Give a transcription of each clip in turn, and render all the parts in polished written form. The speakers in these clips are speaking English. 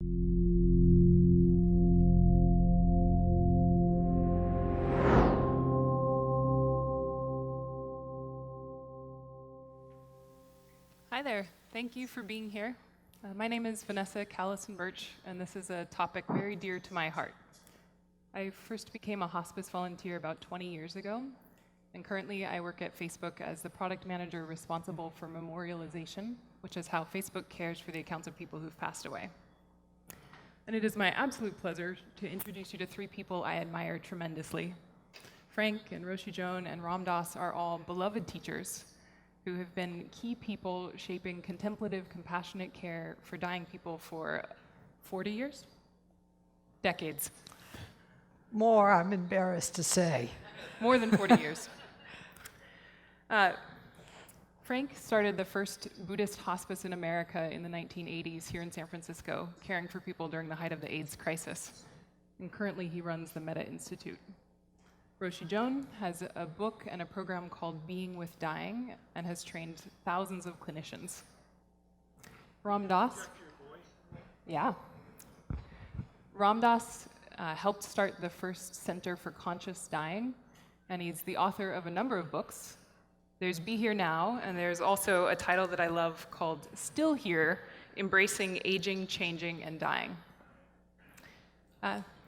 Hi there. Thank you for being here. My name is Vanessa Callison-Burch, and this is a topic very dear to my heart. I first became a hospice volunteer about 20 years ago, and currently I work at Facebook as the product manager responsible for memorialization, which is how Facebook cares for the accounts of people who've passed away. And it is my absolute pleasure to introduce you to three people I admire tremendously. Frank and Roshi Joan and Ram Dass are all beloved teachers who have been key people shaping contemplative, compassionate care for dying people for 40 years? Decades. More, I'm embarrassed to say. More than 40 years. Frank started the first Buddhist hospice in America in the 1980s here in San Francisco, caring for people during the height of the AIDS crisis. And currently he runs the Metta Institute. Roshi Joan has a book and a program called Being with Dying and has trained thousands of clinicians. Ram Dass. Yeah. Ram Dass helped start the first Center for Conscious Dying, and he's the author of a number of books. There's Be Here Now, and there's also a title that I love called Still Here, Embracing Aging, Changing, and Dying.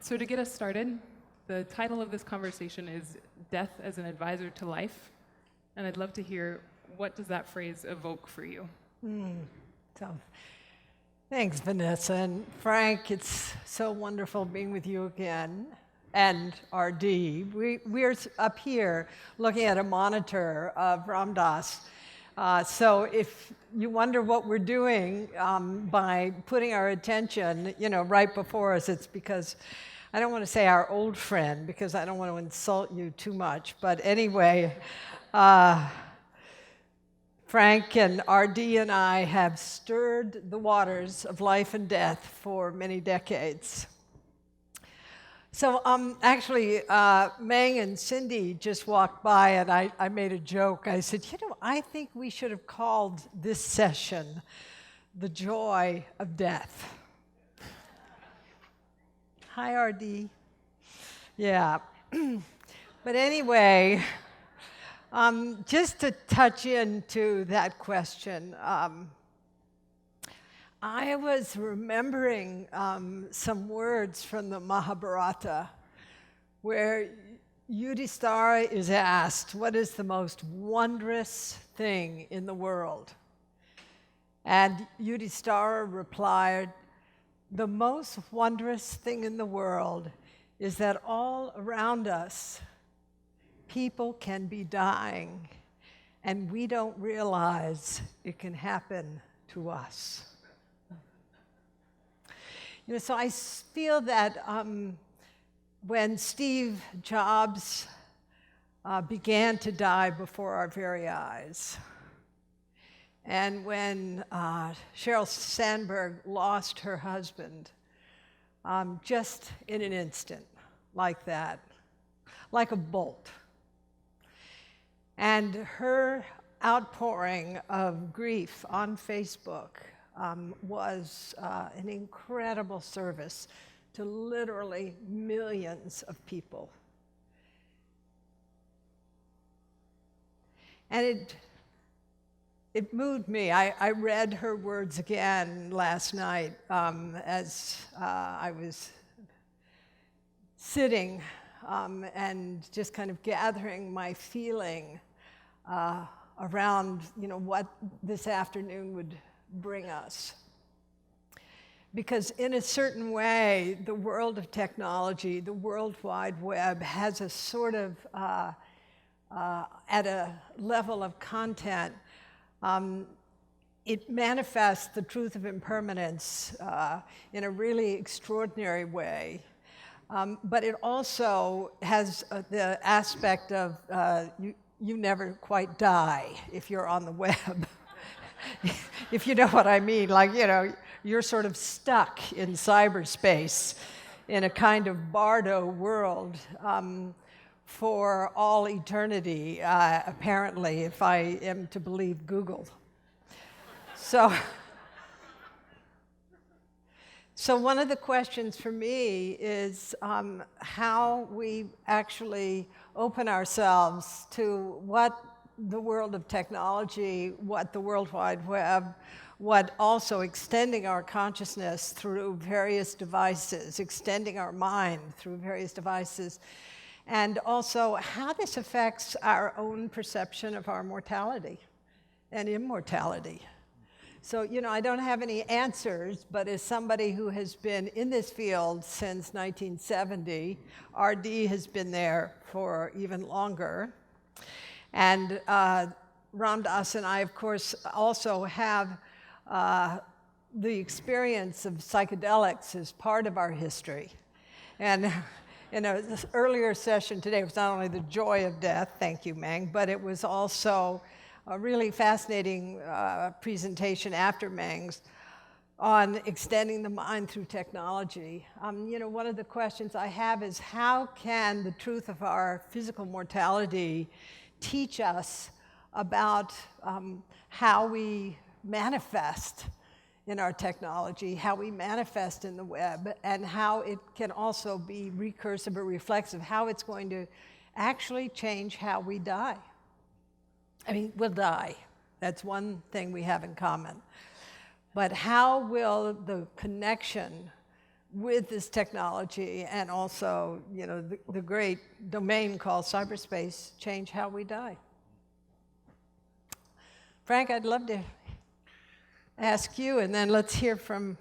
So to get us started, the title of this conversation is Death as an Advisor to Life, and I'd love to hear, what does that phrase evoke for you? So, thanks, Vanessa. And Frank, it's so wonderful being with you again. And RD. We're up here looking at a monitor of Ram Dass. So if you wonder what we're doing by putting our attention, right before us, it's because I don't want to say our old friend, because I don't want to insult you too much. But anyway, Frank and RD and I have stirred the waters of life and death for many decades. So actually, Meng and Cindy just walked by, and I made a joke. I said, I think we should have called this session The Joy of Death. Hi, RD. Yeah. But anyway, just to touch into that question, I was remembering some words from the Mahabharata where Yudhishthira is asked, what is the most wondrous thing in the world? And Yudhishthira replied, the most wondrous thing in the world is that all around us, people can be dying, and we don't realize it can happen to us. So I feel that when Steve Jobs began to die before our very eyes, and when Sheryl Sandberg lost her husband, just in an instant, like that, like a bolt, and her outpouring of grief on Facebook was an incredible service to literally millions of people. And it moved me. I read her words again last night as I was sitting and just kind of gathering my feeling around, what this afternoon would bring us. Because in a certain way, the world of technology, the World Wide Web, has a sort of, at a level of content, it manifests the truth of impermanence in a really extraordinary way. But it also has the aspect of you never quite die if you're on the web. If you know what I mean, like, you're sort of stuck in cyberspace in a kind of bardo world for all eternity, apparently, if I am to believe Google. So one of the questions for me is how we actually open ourselves to what the world of technology, what the World Wide Web, what also extending our consciousness through various devices, extending our mind through various devices, and also how this affects our own perception of our mortality and immortality. So, I don't have any answers, but as somebody who has been in this field since 1970, RD has been there for even longer. And Ramdas and I, of course, also have the experience of psychedelics as part of our history. And in an earlier session today, it was not only the joy of death, thank you, Meng, but it was also a really fascinating presentation after Meng's on extending the mind through technology. One of the questions I have is how can the truth of our physical mortality teach us about how we manifest in our technology, how we manifest in the web, and how it can also be recursive or reflexive, how it's going to actually change how we die. I mean, we'll die. That's one thing we have in common. But how will the connection with this technology and also, the great domain called cyberspace change how we die? Frank, I'd love to ask you, and then let's hear from...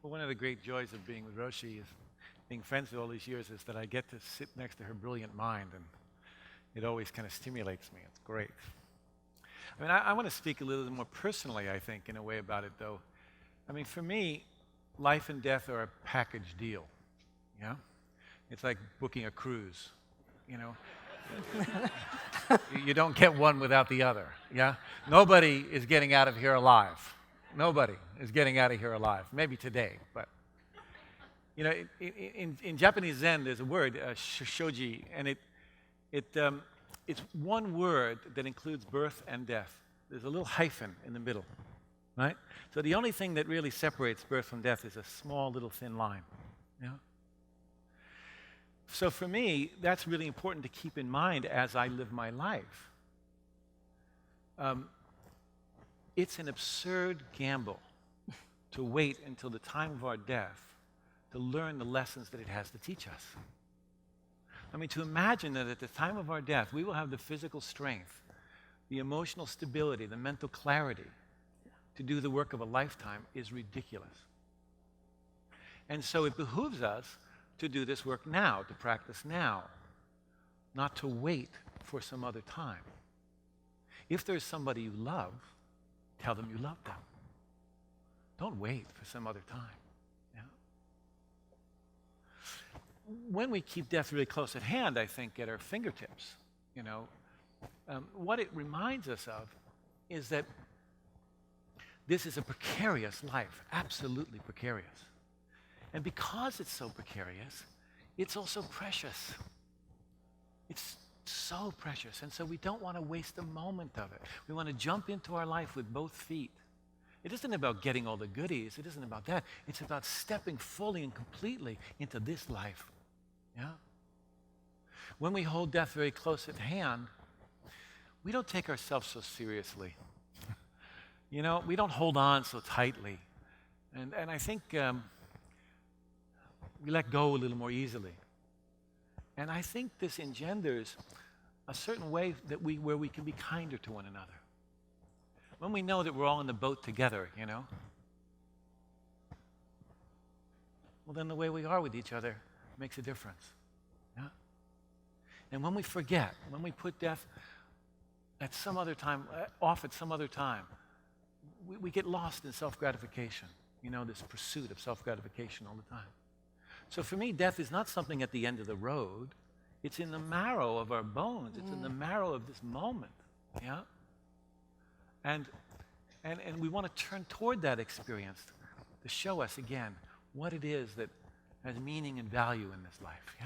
Well, one of the great joys of being with Roshi, is being friends with all these years, is that I get to sit next to her brilliant mind, and it always kind of stimulates me. It's great. I mean, I want to speak a little more personally, I think, in a way about it, though. I mean, for me, life and death are a package deal, It's like booking a cruise, You don't get one without the other, Nobody is getting out of here alive. Nobody is getting out of here alive. Maybe today, but... in Japanese Zen, there's a word, shoji, and it's one word that includes birth and death. There's a little hyphen in the middle, right? So the only thing that really separates birth from death is a small little thin line, So for me, that's really important to keep in mind as I live my life. It's an absurd gamble to wait until the time of our death to learn the lessons that it has to teach us. I mean, to imagine that at the time of our death, we will have the physical strength, the emotional stability, the mental clarity to do the work of a lifetime is ridiculous. And so it behooves us to do this work now, to practice now, not to wait for some other time. If there's somebody you love, tell them you love them. Don't wait for some other time. When we keep death really close at hand, I think, at our fingertips, what it reminds us of is that this is a precarious life, absolutely precarious. And because it's so precarious, it's also precious. It's so precious, and so we don't want to waste a moment of it. We want to jump into our life with both feet. It isn't about getting all the goodies. It isn't about that. It's about stepping fully and completely into this life. When we hold death very close at hand, we don't take ourselves so seriously. We don't hold on so tightly. And I think we let go a little more easily. And I think this engenders a certain way where we can be kinder to one another. When we know that we're all in the boat together, well, then the way we are with each other makes a difference. And when we forget, when we put death at some other time, off at some other time, we get lost in self-gratification, this pursuit of self-gratification all the time. So for me, death is not something at the end of the road. It's in the marrow of our bones. It's in the marrow of this moment, And we want to turn toward that experience to show us again what it is that has meaning and value in this life,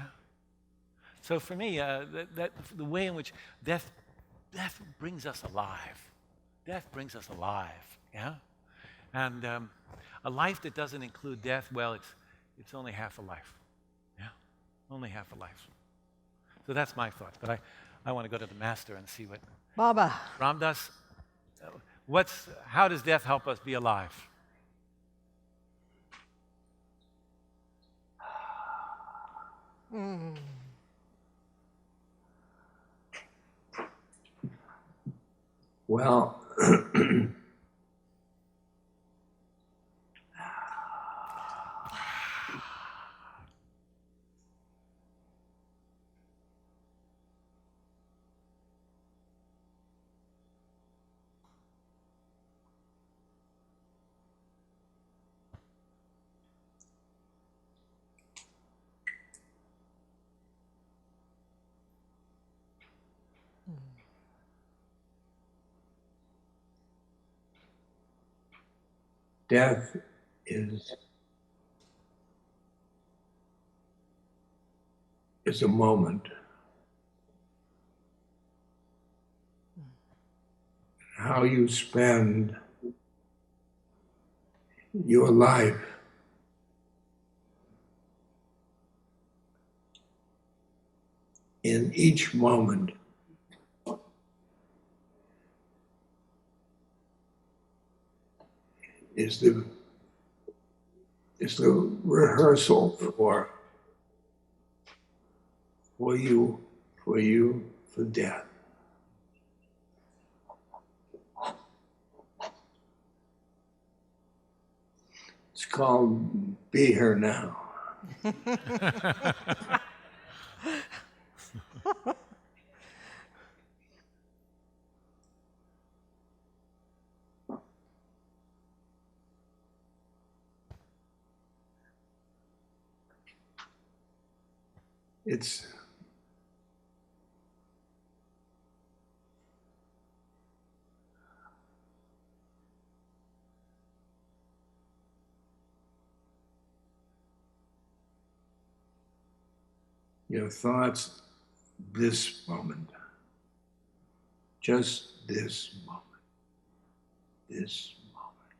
So for me, the way in which death brings us alive. Death brings us alive, And a life that doesn't include death, well, it's only half a life. Yeah, only half a life. So that's my thought. But I want to go to the master and see what Baba. Ramdas, how does death help us be alive? Well, death is a moment. How you spend your life in each moment is the rehearsal for death. It's called Be Here Now. It's your thoughts this moment, just this moment, this moment,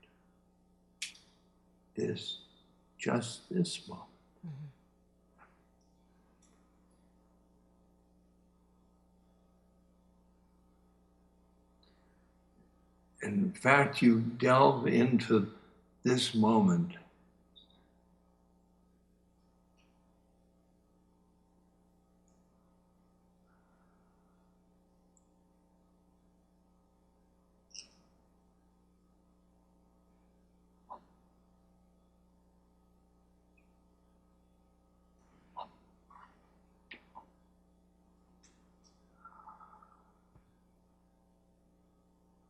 just this moment. In fact, you delve into this moment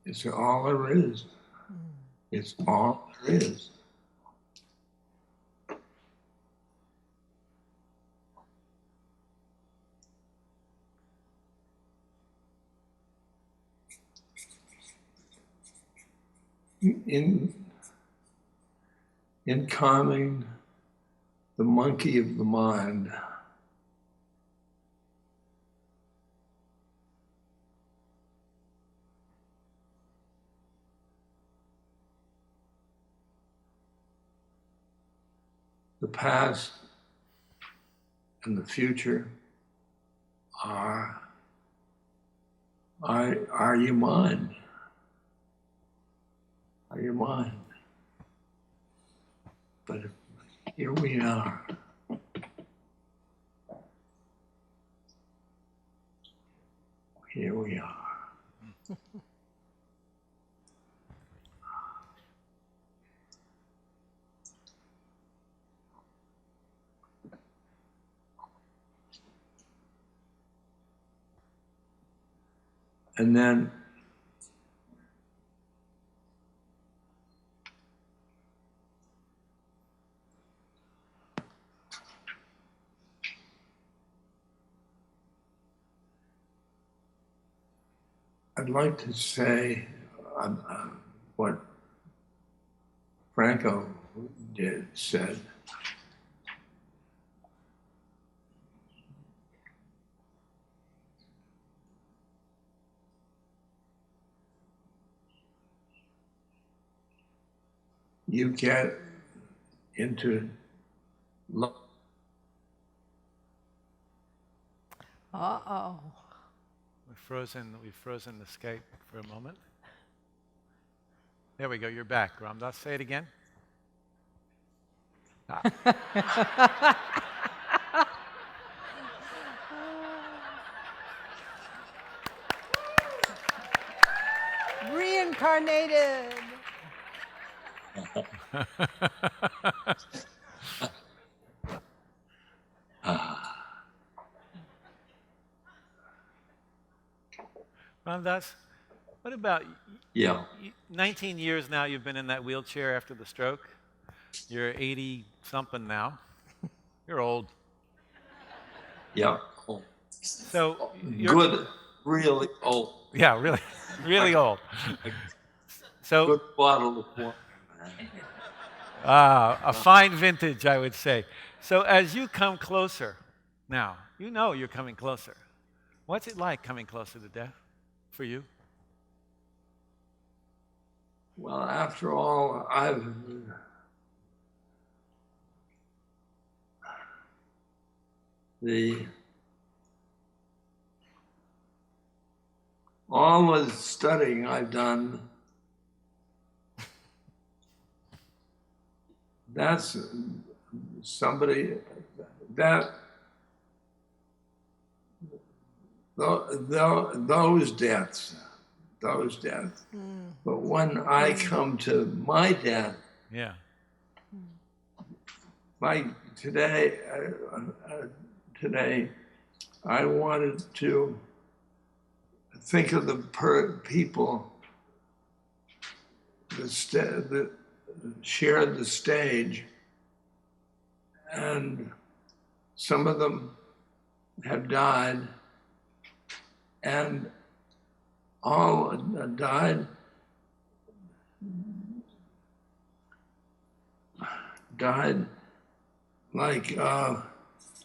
It's all there is. It's all there is. In calming the monkey of the mind, the past and the future are your mind. Are your mind. But here we are. Here we are. And then I'd like to say what Franco said. you get into love. Uh-oh. We've frozen the Skype for a moment. There we go, you're back. Ramdas, say it again. Reincarnated. Ramdas, what about Yeah, 19 years now you've been in that wheelchair after the stroke? You're 80-something now. You're old. yeah. Oh, So you're good, really old. Yeah, really, really old. So Good bottle of wine. a fine vintage, I would say. So as you come closer now, you know you're coming closer. What's it like coming closer to death for you? Well, after all, all the studying I've done, that's somebody that those deaths. But when I come to my death, Yeah. today, I wanted to think of the people that shared the stage, and some of them have died, and all died like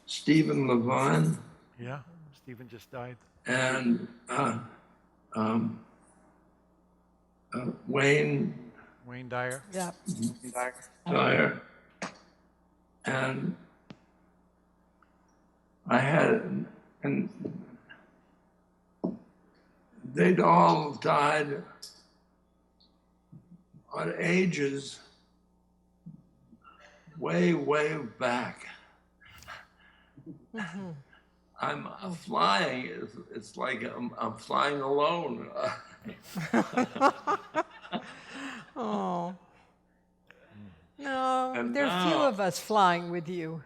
Stephen Levine Yeah. Stephen just died. and Wayne Wayne Dyer. Yeah. Dyer, and and they'd all died on ages way back. I'm flying. It's like I'm flying alone. Oh. No, And there are few now- of us flying with you.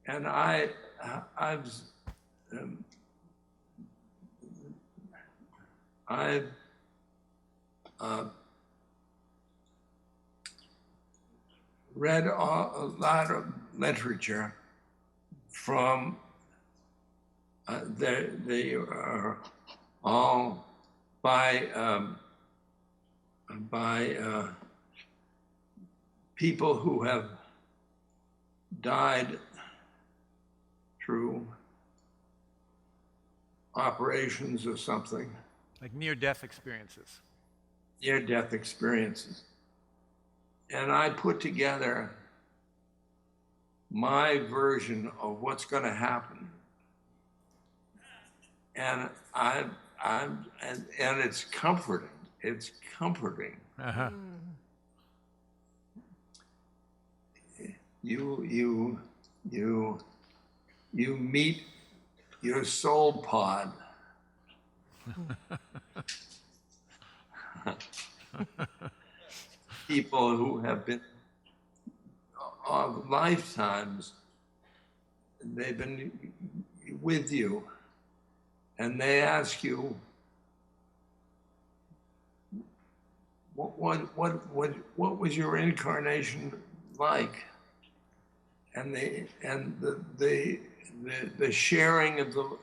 and I've read a lot of literature from they are all by people who have died through operations or something, Like near-death experiences. near-death experiences. And I put together my version of what's going to happen. And and it's comforting. It's comforting. Uh-huh. You meet your soul pod. People who have been of lifetimes, they've been with you, and they ask you, what was your incarnation like? And the sharing of the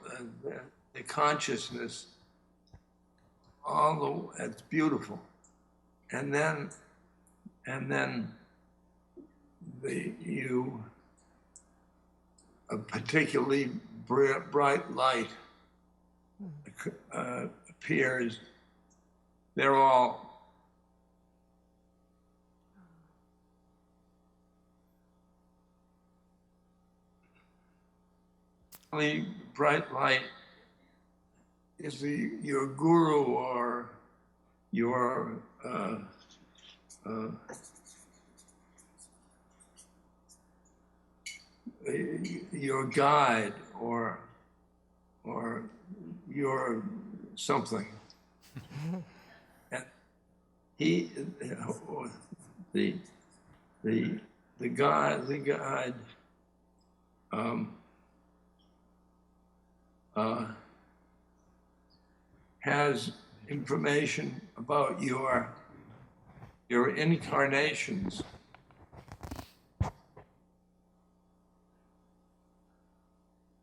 consciousness, it's beautiful. And then a particularly bright light appears, they're all only bright light is your guru or your your guide or your something. And he, the guide has information about your incarnations.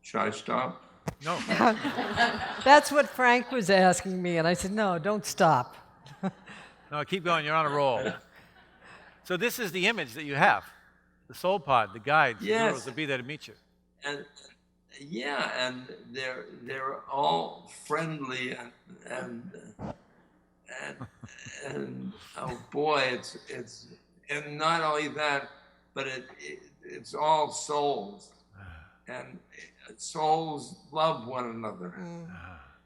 Should I stop? No. That's what Frank was asking me, and I said, no, don't stop. No, keep going. You're on a roll. So this is the image that you have. The soul pod, the guides, the Yes. gurus will be there to meet you. And yeah, and they're all friendly and oh boy, it's and not only that, but it's all souls, and souls love one another.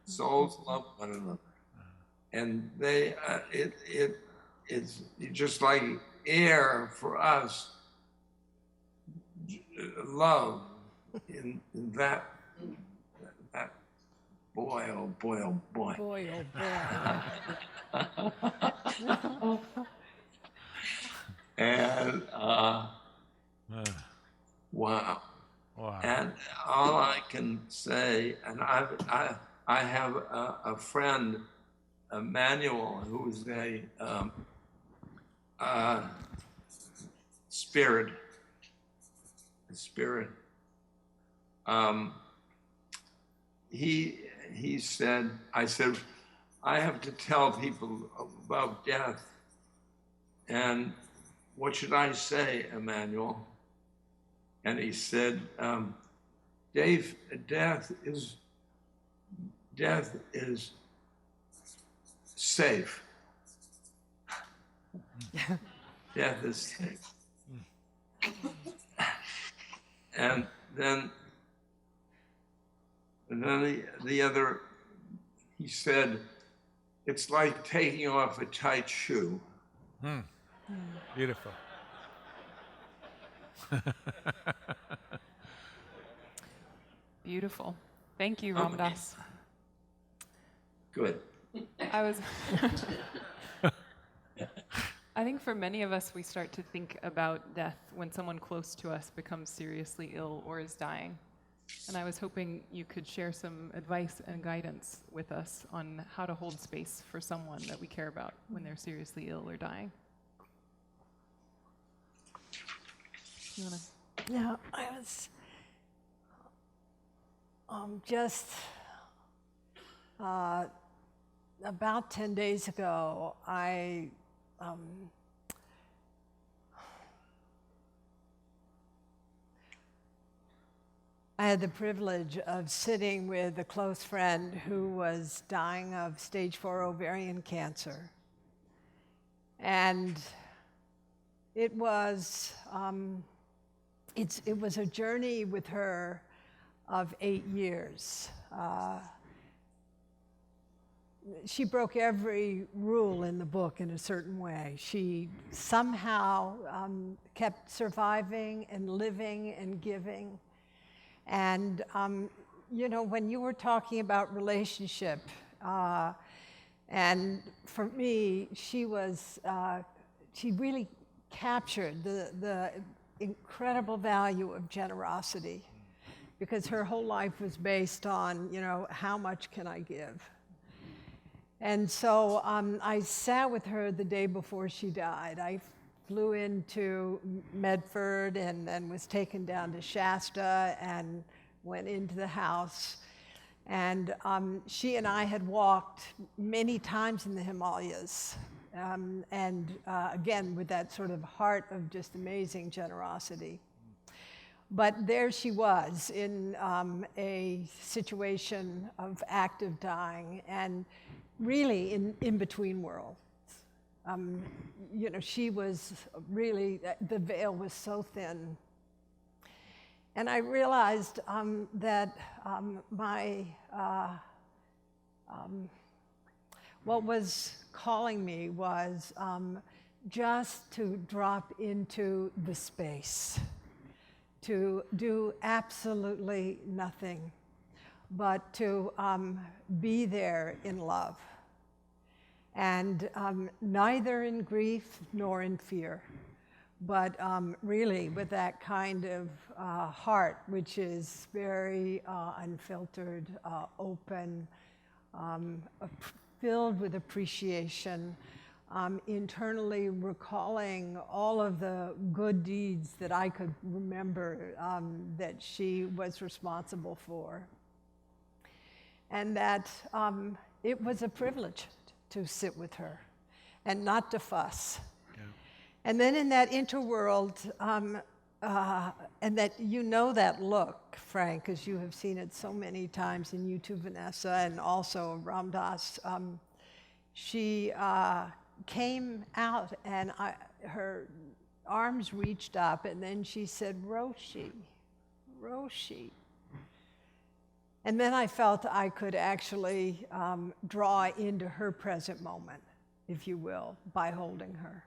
Souls love one another, and they it's just like air for us. Love in that boy, oh boy, oh boy. Boy, oh boy. And wow. Wow. And all I can say, and I have a friend, Emmanuel, who's a spirit. He said, I said, I have to tell people about death. And what should I say, Emmanuel? And he said, Dave, death is safe. Death is safe. And then the other, he said, it's like taking off a tight shoe. Beautiful. Beautiful. Thank you, Ramdas. Good. I think for many of us, we start to think about death when someone close to us becomes seriously ill or is dying. And I was hoping you could share some advice and guidance with us on how to hold space for someone that we care about when they're seriously ill or dying. You wanna? Yeah, I was just about 10 days ago, I had the privilege of sitting with a close friend who was dying of stage 4 ovarian cancer. And it was it was a journey with her of 8 years. She broke every rule in the book in a certain way. She somehow kept surviving and living and giving. And, you know, when you were talking about relationship, and for me, she really captured the incredible value of generosity, because her whole life was based on, you know, how much can I give? And so I sat with her the day before she died. I flew into Medford and then was taken down to Shasta and went into the house. And she and I had walked many times in the Himalayas Again, with that sort of heart of just amazing generosity. But there she was in a situation of active dying and really in between worlds. You know, she was really, the veil was so thin. And I realized that what was calling me was just to drop into the space, to do absolutely nothing, but to be there in love. And neither in grief nor in fear, but really with that kind of heart, which is very unfiltered, open, filled with appreciation, internally recalling all of the good deeds that I could remember that she was responsible for. And that it was a privilege to sit with her and not to fuss. Yeah. And then in that interworld, and that you know that look, Frank, because you have seen it so many times in you too, Vanessa, and also Ram Dass. She came out and her arms reached up and then she said, Roshi, Roshi. And then I felt I could actually draw into her present moment, if you will, by holding her.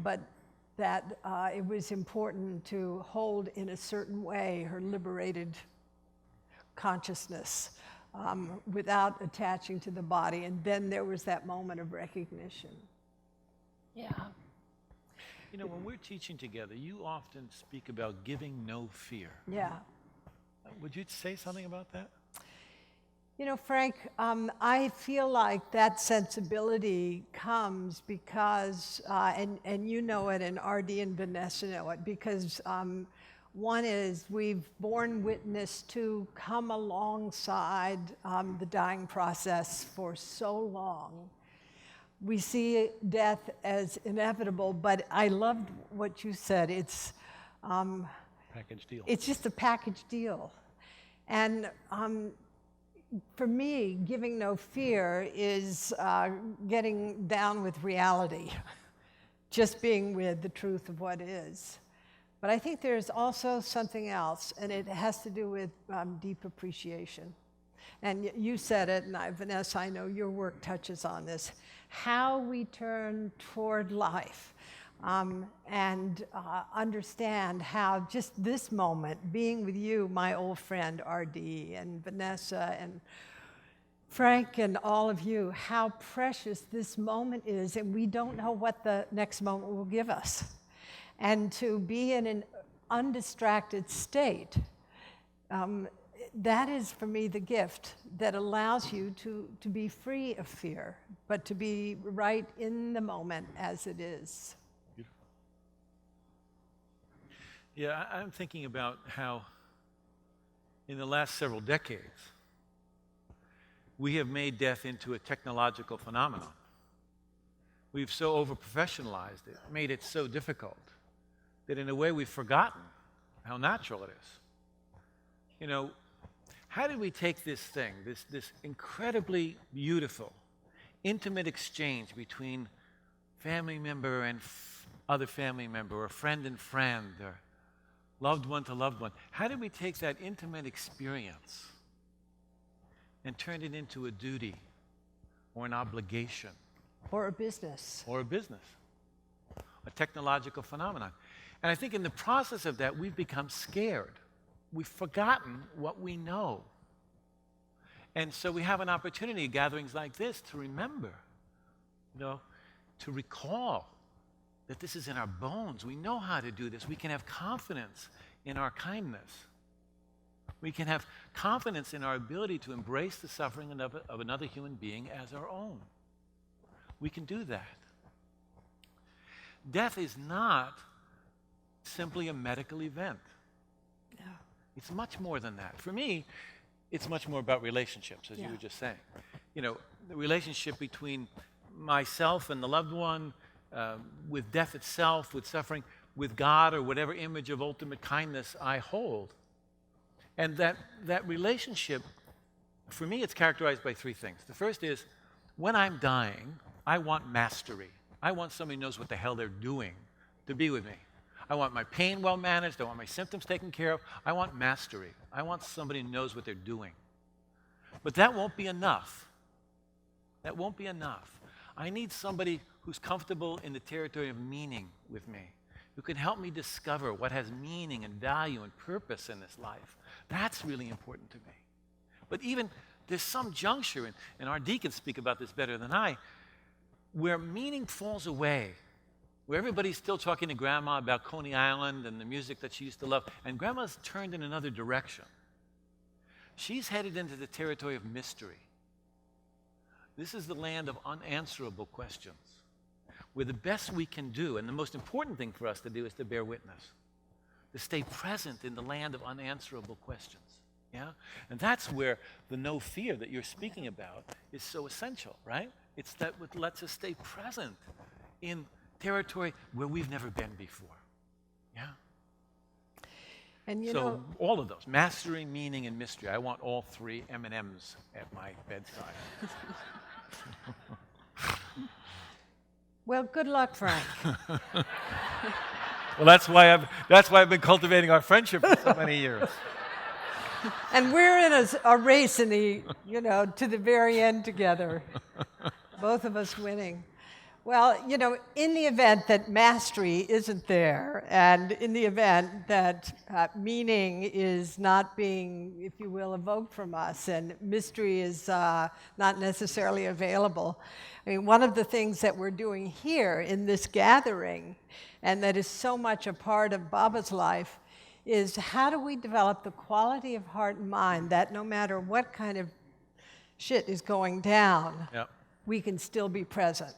But that it was important to hold in a certain way her liberated consciousness without attaching to the body. And then there was that moment of recognition. Yeah. You know, when we're teaching together, you often speak about giving no fear. Yeah. Would you say something about that? You know, Frank, I feel like that sensibility comes because, and you know it, and RD and Vanessa know it, because one is we've borne witness to come alongside the dying process for so long. We see death as inevitable, but I loved what you said. It's package deal. It's just a package deal. And for me, giving no fear is getting down with reality, just being with the truth of what is. But I think there's also something else, and it has to do with deep appreciation. And you said it, and Vanessa, I know your work touches on this, how we turn toward life. And understand how just this moment, being with you, my old friend RD, and Vanessa, and Frank, and all of you, how precious this moment is, and we don't know what the next moment will give us. And to be in an undistracted state, that is, for me, the gift that allows you to be free of fear, but to be right in the moment as it is. Yeah, I'm thinking about how in the last several decades, we have made death into a technological phenomenon. We've so over-professionalized it, made it so difficult, that in a way we've forgotten how natural it is. You know, how did we take this thing, this incredibly beautiful, intimate exchange between family member and other family member, or friend and friend, or loved one to loved one. How did we take that intimate experience and turn it into a duty or an obligation? Or a business. Or a business. A technological phenomenon. And I think in the process of that, we've become scared. We've forgotten what we know. And so we have an opportunity at gatherings like this to remember, you know, to recall that this is in our bones. We know how to do this. We can have confidence in our kindness. We can have confidence in our ability to embrace the suffering of another human being as our own. We can do that. Death is not simply a medical event. No. It's much more than that. For me, it's much more about relationships, as you were just saying. You know, the relationship between myself and the loved one, with death itself, with suffering, with God, or whatever image of ultimate kindness I hold. And that relationship, for me, it's characterized by three things. The first is, when I'm dying, I want mastery. I want somebody who knows what the hell they're doing to be with me. I want my pain well managed. I want my symptoms taken care of. I want mastery. I want somebody who knows what they're doing. But that won't be enough. That won't be enough. I need somebody who's comfortable in the territory of meaning with me, who can help me discover what has meaning and value and purpose in this life. That's really important to me. But even there's some juncture, and our deacons speak about this better than I, where meaning falls away, where everybody's still talking to Grandma about Coney Island and the music that she used to love, and Grandma's turned in another direction. She's headed into the territory of mystery. This is the land of unanswerable questions, where the best we can do, and the most important thing for us to do, is to bear witness, to stay present in the land of unanswerable questions. Yeah? And that's where the no fear that you're speaking about is so essential, right? It's that what lets us stay present in territory where we've never been before. Yeah? And you So know, all of those, mastery, meaning, and mystery. I want all three M&Ms at my bedside. well, good luck, Frank. Well, that's why I've been cultivating our friendship for so many years. And we're in a race in the, to the very end together. Both of us winning. Well, in the event that mastery isn't there, and in the event that meaning is not being, if you will, evoked from us, and mystery is not necessarily available, I mean, one of the things that we're doing here in this gathering, and that is so much a part of Baba's life, is how do we develop the quality of heart and mind that no matter what kind of shit is going down, Yep. we can still be present.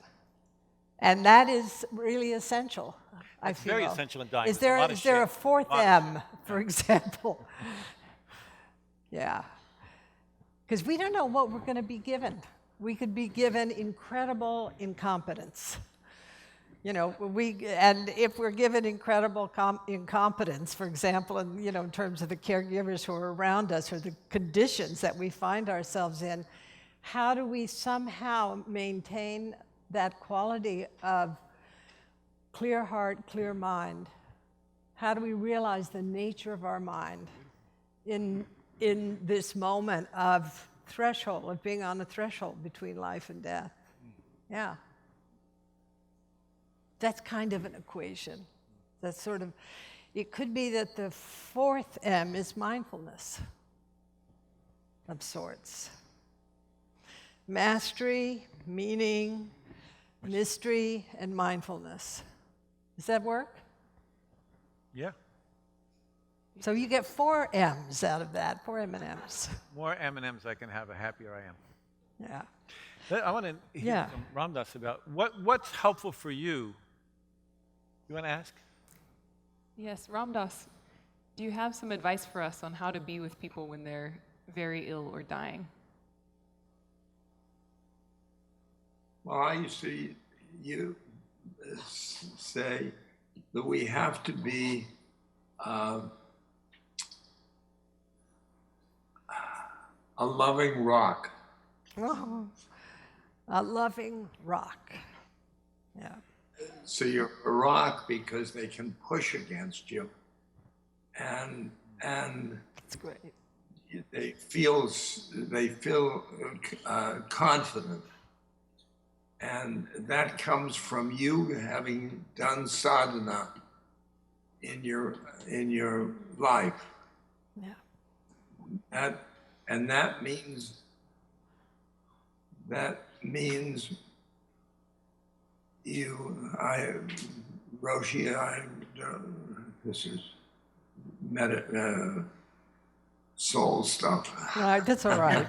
And that is really essential, I It's feel. very essential in dying. Is There's a there, lot of is there a shit. fourth Lot of M, for example? Yeah. Because we don't know what we're going to be given. We could be given incredible incompetence. And if we're given incredible incompetence, for example, in terms of the caregivers who are around us or the conditions that we find ourselves in, how do we somehow maintain that quality of clear heart, clear mind? How do we realize the nature of our mind in this moment of threshold, of being on the threshold between life and death? Yeah. That's kind of an equation. That's sort of, it could be that the fourth M is mindfulness of sorts. Mastery, meaning, mystery, and mindfulness. Does that work? Yeah. So you get 4 M's out of that, 4 M&Ms. More M&Ms I can have, the happier I am. Yeah. I want to hear from Ramdas about what's helpful for you. You want to ask? Yes, Ramdas, do you have some advice for us on how to be with people when they're very ill or dying? Well, I used to say that we have to be a loving rock. Oh, a loving rock. Yeah. So you're a rock because they can push against you, and That's great. they feel confident, and that comes from you having done sadhana in your life. Yeah. That means Roshi, this is soul stuff. Right, that's all right.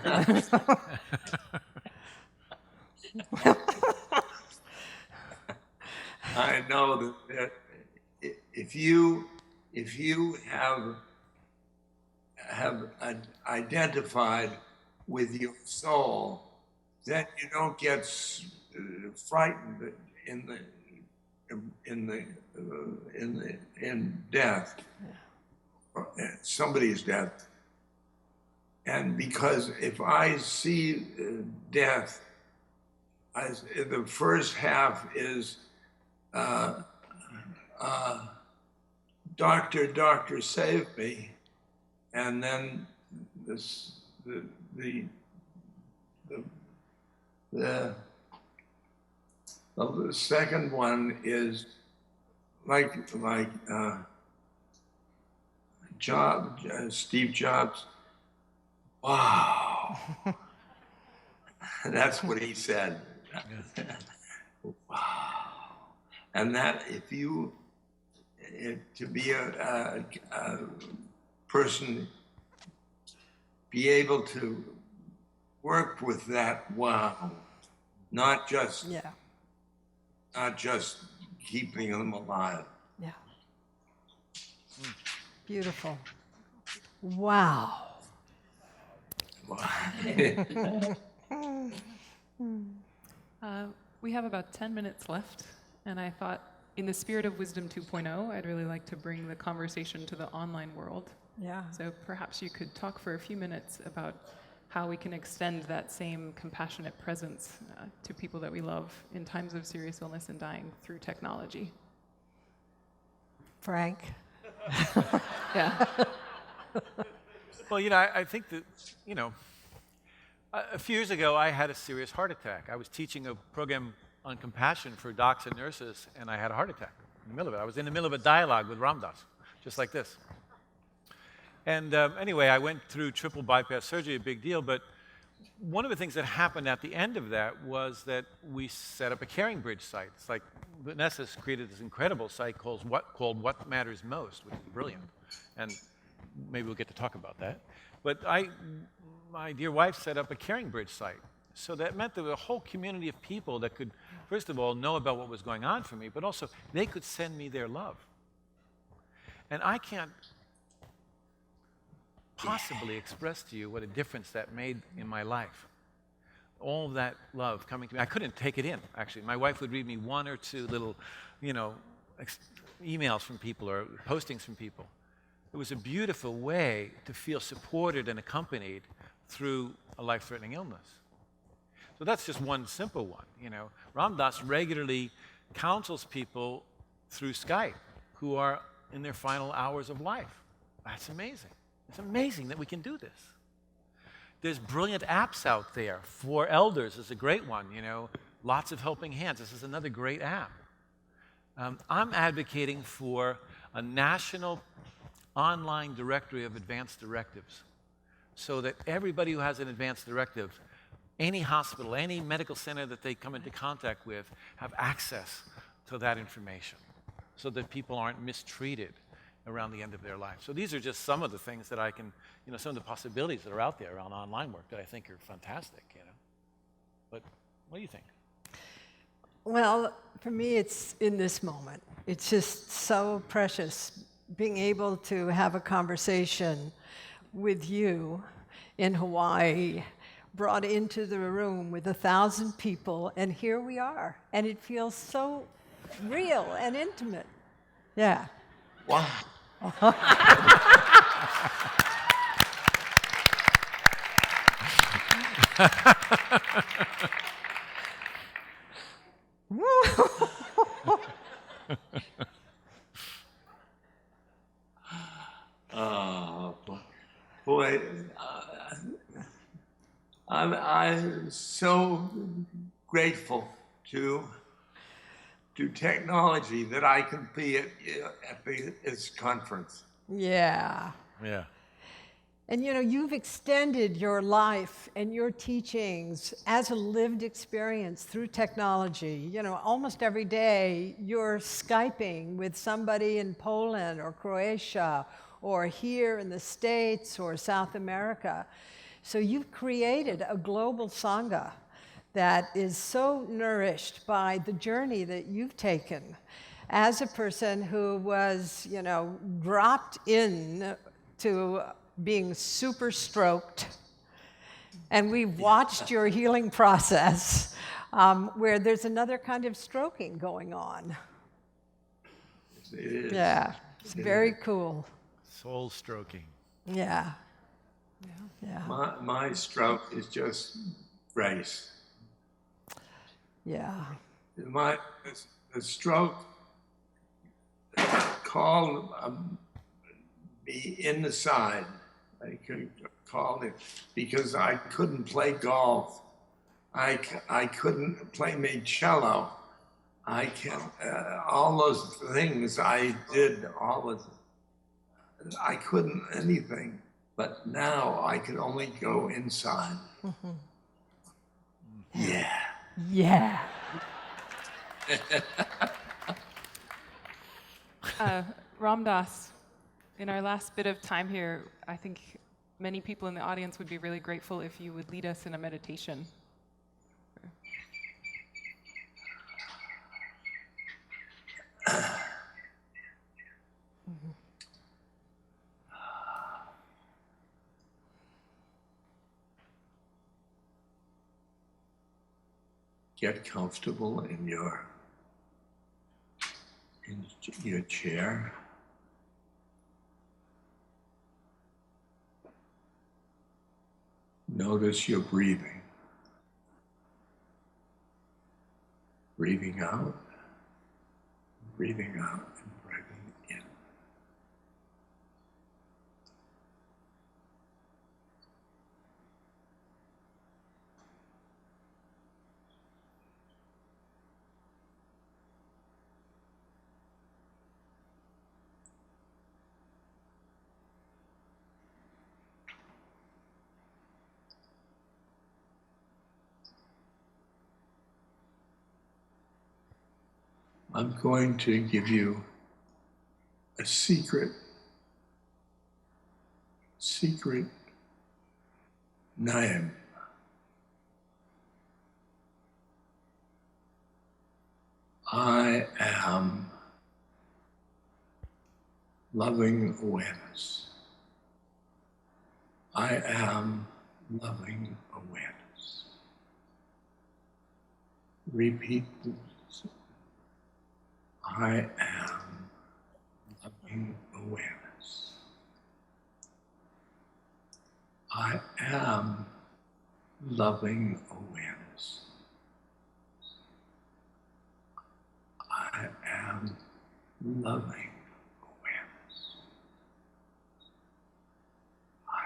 I know that if you have identified with your soul then you don't get frightened in death, somebody's death. And because if I see death, the first half is doctor, save me, and then the second one is like Steve Jobs. Wow. That's what he said. Wow. And that to be a person, be able to work with that wow, not just keeping them alive. Yeah. Beautiful. Wow. We have about 10 minutes left, and I thought, in the spirit of Wisdom 2.0, I'd really like to bring the conversation to the online world. Yeah. So perhaps you could talk for a few minutes about how we can extend that same compassionate presence to people that we love in times of serious illness and dying through technology. Frank? Yeah. Well, I think that, a few years ago, I had a serious heart attack. I was teaching a program on compassion for docs and nurses, and I had a heart attack in the middle of it. I was in the middle of a dialogue with Ram Dass, just like this. And anyway, I went through triple bypass surgery, a big deal, but one of the things that happened at the end of that was that we set up a Caring Bridge site. It's like Vanessa's created this incredible site called What Matters Most, which is brilliant. And maybe we'll get to talk about that. But my dear wife set up a Caring Bridge site. So that meant there was a whole community of people that could, first of all, know about what was going on for me, but also they could send me their love. And I can't possibly express to you what a difference that made in my life. All of that love coming to me. I couldn't take it in, actually. My wife would read me one or two little, emails from people or postings from people. It was a beautiful way to feel supported and accompanied through a life-threatening illness. So that's just one simple one. Ram Dass regularly counsels people through Skype who are in their final hours of life. That's amazing. It's amazing that we can do this. There's brilliant apps out there. For Elders is a great one, lots of helping hands. This is another great app. I'm advocating for a national online directory of advanced directives so that everybody who has an advanced directive, any hospital, any medical center that they come into contact with, have access to that information so that people aren't mistreated around the end of their life. So these are just some of the things that I can, some of the possibilities that are out there around online work that I think are fantastic, But what do you think? Well, for me, it's in this moment. It's just so precious being able to have a conversation with you in Hawaii, brought into the room with 1,000 people, and here we are. And it feels so real and intimate. Yeah. Wow. Oh, boy. I'm so grateful to technology that I can be at this conference. Yeah. Yeah. And you've extended your life and your teachings as a lived experience through technology. Almost every day you're Skyping with somebody in Poland or Croatia or here in the States or South America. So you've created a global Sangha that is so nourished by the journey that you've taken as a person who was, dropped in to being super stroked And we've watched your healing process where there's another kind of stroking going on. It is. Yeah, it's very cool. Soul stroking. Yeah. Yeah. My stroke is just grace. Yeah. The stroke called me in the side. I could call it because I couldn't play golf. I couldn't play cello. I can all those things I did. I couldn't anything. But now I can only go inside. Mm-hmm. Yeah. Yeah. Ram Dass, in our last bit of time here, I think many people in the audience would be really grateful if you would lead us in a meditation. Get comfortable in your chair. Notice your breathing. Breathing out, and breathing in. I'm going to give you a secret name. I am loving awareness. I am loving awareness. Repeat this. I am loving awareness. I am loving awareness. I am loving awareness. I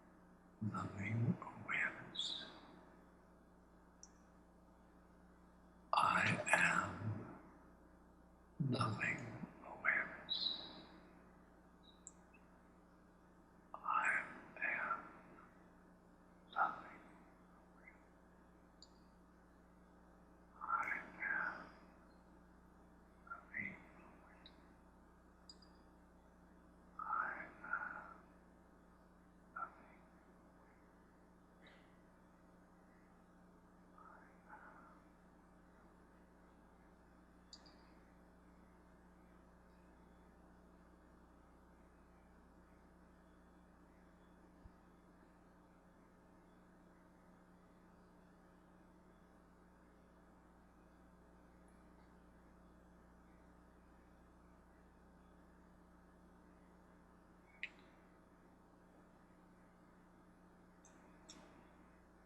am loving awareness. I am loving awareness. I am loving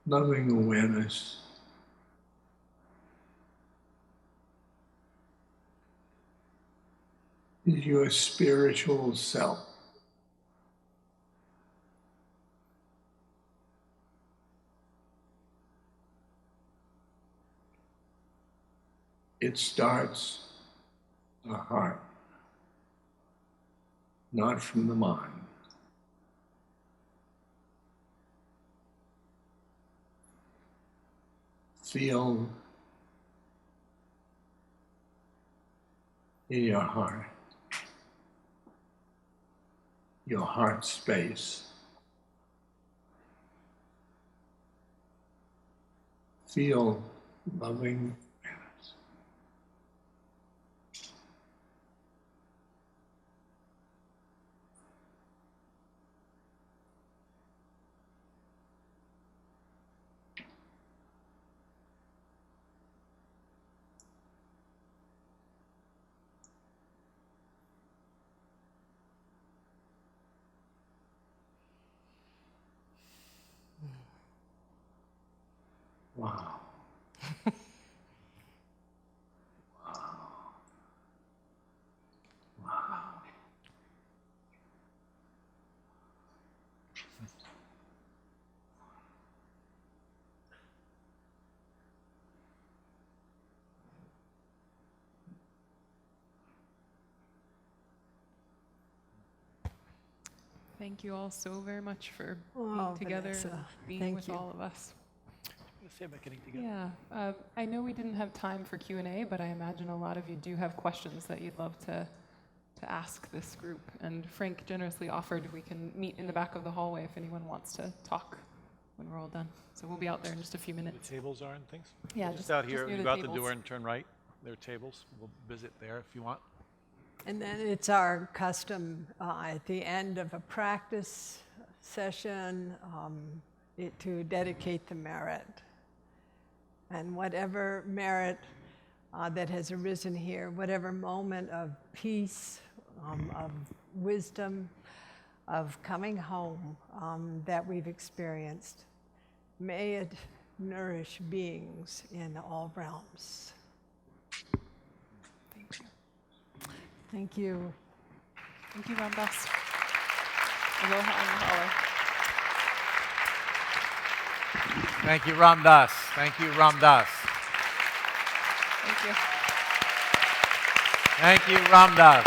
loving awareness is your spiritual self. It starts in the heart, not from the mind. Feel in your heart space. Feel loving awareness. Wow. Thank you all so very much for Oh, being together Vanessa, and being thank with you. all of us. Let's say about getting together. Yeah, I know we didn't have time for Q&A, but I imagine a lot of you do have questions that you'd love to ask this group. And Frank generously offered we can meet in the back of the hallway if anyone wants to talk when we're all done. So we'll be out there in just a few minutes. The tables are and things? Yeah, Just out here, near you the go out the tables. door and turn right. There are tables. We'll visit there if you want. And then it's our custom at the end of a practice session to dedicate the merit. And whatever merit that has arisen here, whatever moment of peace, of wisdom, of coming home that we've experienced, may it nourish beings in all realms. Thank you. Thank you. Thank you, Ramdas. Aloha and mahalo. Thank you, Ramdas. Thank you, Ramdas. Thank you. Thank you, Ramdas.